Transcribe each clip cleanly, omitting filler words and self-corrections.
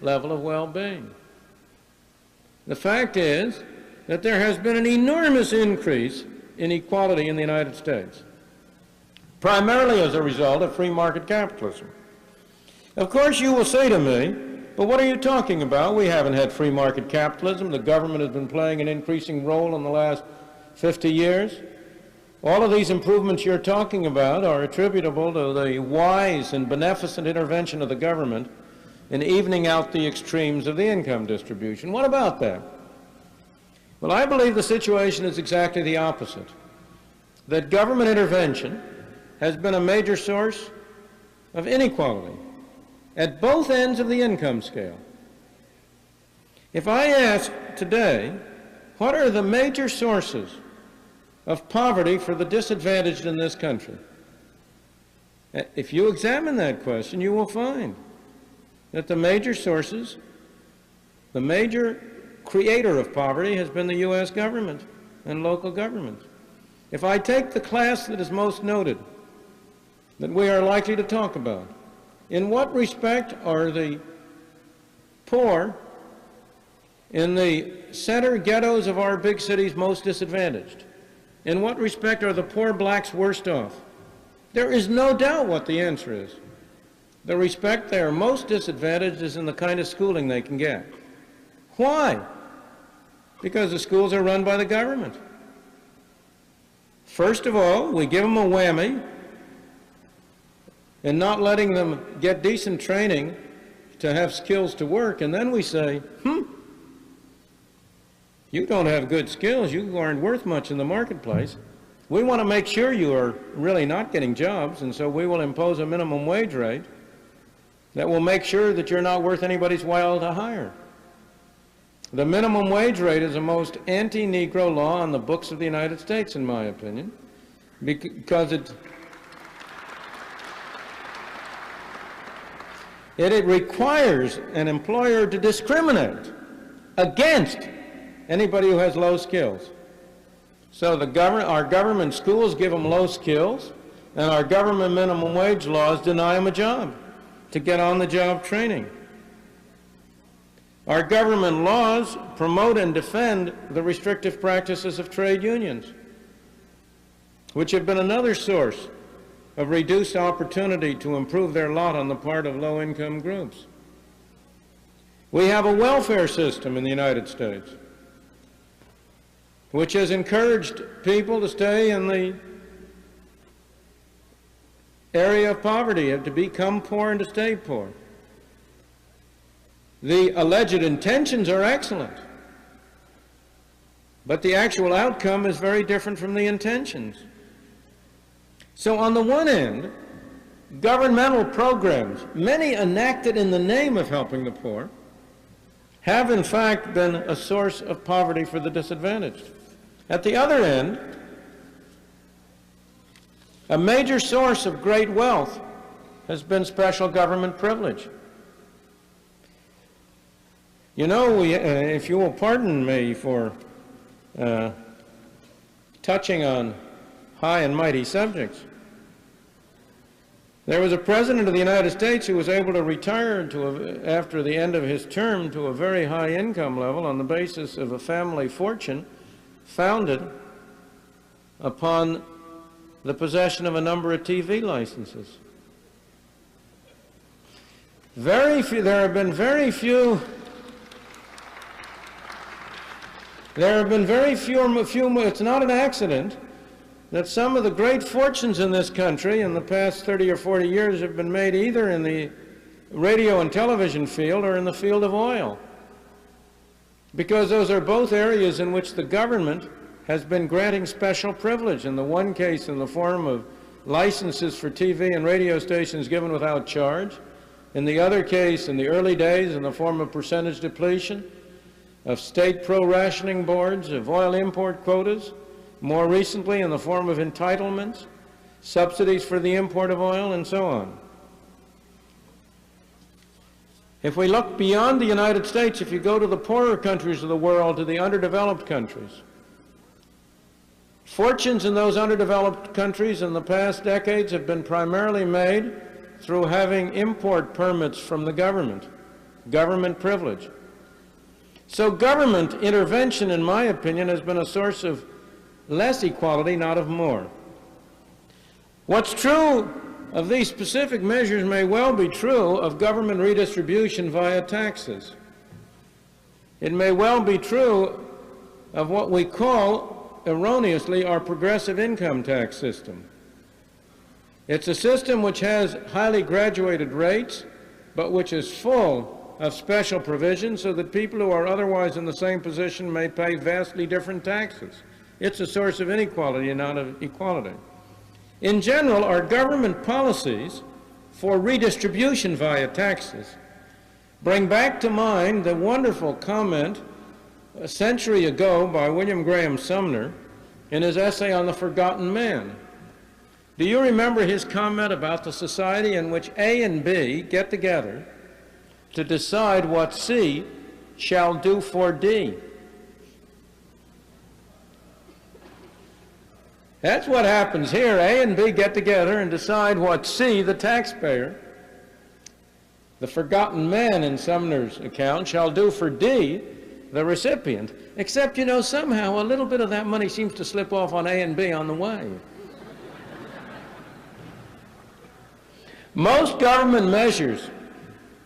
level of well-being. The fact is that there has been an enormous increase in equality in the United States, primarily as a result of free market capitalism. Of course, you will say to me, but what are you talking about? We haven't had free market capitalism. The government has been playing an increasing role in the last 50 years. All of these improvements you're talking about are attributable to the wise and beneficent intervention of the government in evening out the extremes of the income distribution. What about that? Well, I believe the situation is exactly the opposite, that government intervention has been a major source of inequality at both ends of the income scale. If I ask today, what are the major sources of poverty for the disadvantaged in this country? If you examine that question, you will find that the major sources, the major creator of poverty has been the U.S. government and local governments. If I take the class that is most noted, that we are likely to talk about, in what respect are the poor in the center ghettos of our big cities most disadvantaged? In what respect are the poor blacks worst off? There is no doubt what the answer is. The respect they are most disadvantaged is in the kind of schooling they can get. Why? Because the schools are run by the government. First of all, we give them a whammy in not letting them get decent training to have skills to work, and then we say, you don't have good skills, you aren't worth much in the marketplace. We want to make sure you are really not getting jobs, and so we will impose a minimum wage rate that will make sure that you're not worth anybody's while to hire. The minimum wage rate is the most anti-Negro law on the books of the United States, in my opinion, because it requires an employer to discriminate against anybody who has low skills. So our government schools give them low skills, and our government minimum wage laws deny them a job to get on-the-job training. Our government laws promote and defend the restrictive practices of trade unions, which have been another source of reduced opportunity to improve their lot on the part of low-income groups. We have a welfare system in the United States which has encouraged people to stay in the area of poverty, to become poor and to stay poor. The alleged intentions are excellent, but the actual outcome is very different from the intentions. So on the one end, governmental programs, many enacted in the name of helping the poor, have in fact been a source of poverty for the disadvantaged. At the other end, a major source of great wealth has been special government privilege. You know, if you will pardon me for touching on high and mighty subjects, there was a president of the United States who was able to retire after the end of his term to a very high income level on the basis of a family fortune founded upon the possession of a number of TV licenses. There have been very few, it's not an accident that some of the great fortunes in this country in the past 30 or 40 years have been made either in the radio and television field or in the field of oil, because those are both areas in which the government has been granting special privilege, in the one case in the form of licenses for TV and radio stations given without charge, in the other case in the early days in the form of percentage depletion, of state pro-rationing boards, of oil import quotas, more recently in the form of entitlements, subsidies for the import of oil, and so on. If we look beyond the United States, if you go to the poorer countries of the world, to the underdeveloped countries, fortunes in those underdeveloped countries in the past decades have been primarily made through having import permits from the government, government privilege. So government intervention, in my opinion, has been a source of less equality, not of more. What's true of these specific measures may well be true of government redistribution via taxes. It may well be true of what we call, erroneously, our progressive income tax system. It's a system which has highly graduated rates, but which is full of special provisions so that people who are otherwise in the same position may pay vastly different taxes. It's a source of inequality and not of equality. In general, our government policies for redistribution via taxes bring back to mind the wonderful comment a century ago by William Graham Sumner in his essay on the Forgotten Man. Do you remember his comment about the society in which A and B get together to decide what C shall do for D? That's what happens here. A and B get together and decide what C, the taxpayer, the forgotten man in Sumner's account, shall do for D, the recipient. Except, you know, somehow a little bit of that money seems to slip off on A and B on the way. Most government measures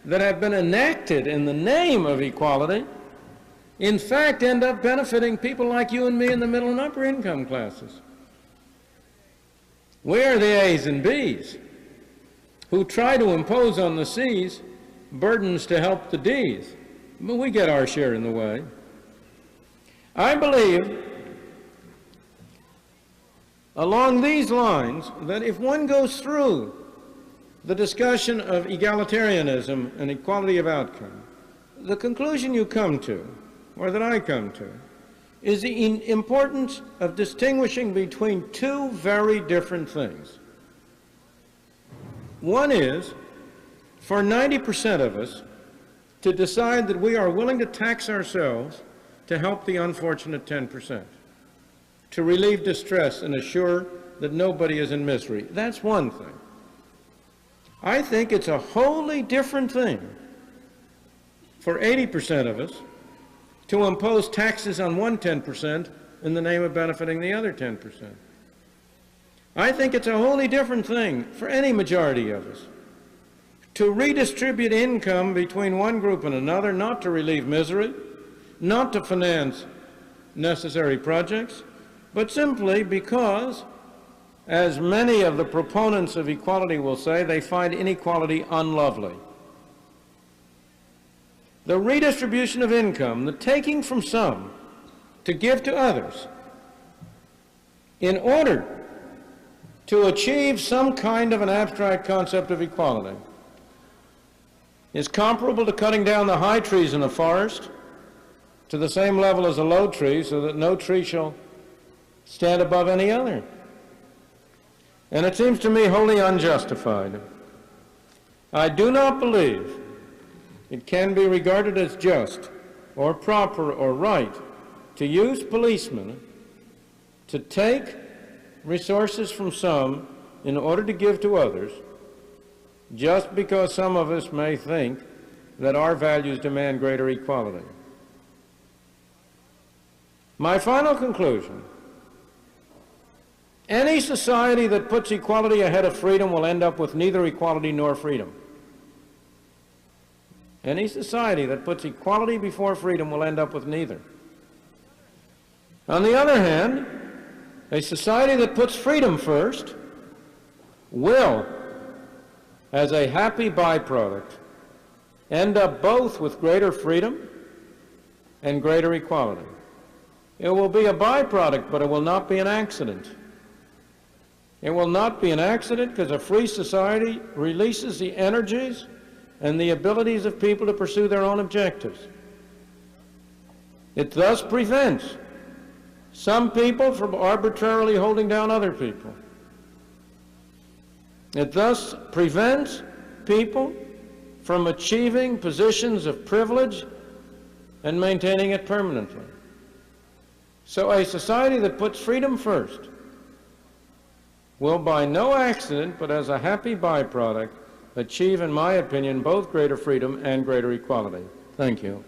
that have been enacted in the name of equality, in fact, end up benefiting people like you and me in the middle and upper income classes. We are the A's and B's who try to impose on the C's burdens to help the D's, but we get our share in the way. I believe along these lines that if one goes through the discussion of egalitarianism and equality of outcome, the conclusion you come to, or that I come to, is the importance of distinguishing between two very different things. One is for 90% of us to decide that we are willing to tax ourselves to help the unfortunate 10%, to relieve distress and assure that nobody is in misery. That's one thing. I think it's a wholly different thing for 80% of us to impose taxes on one 10% in the name of benefiting the other 10%. I think it's a wholly different thing for any majority of us to redistribute income between one group and another, not to relieve misery, not to finance necessary projects, but simply because, as many of the proponents of equality will say, they find inequality unlovely. The redistribution of income, the taking from some to give to others, in order to achieve some kind of an abstract concept of equality, is comparable to cutting down the high trees in a forest to the same level as a low tree so that no tree shall stand above any other. And it seems to me wholly unjustified. I do not believe it can be regarded as just or proper or right to use policemen to take resources from some in order to give to others, just because some of us may think that our values demand greater equality. My final conclusion: any society that puts equality ahead of freedom will end up with neither equality nor freedom. Any society that puts equality before freedom will end up with neither. On the other hand, a society that puts freedom first will, as a happy byproduct, end up both with greater freedom and greater equality. It will be a byproduct, but it will not be an accident. It will not be an accident because a free society releases the energies and the abilities of people to pursue their own objectives. It thus prevents some people from arbitrarily holding down other people. It thus prevents people from achieving positions of privilege and maintaining it permanently. So a society that puts freedom first will, by no accident, but as a happy byproduct, achieve, in my opinion, both greater freedom and greater equality. Thank you.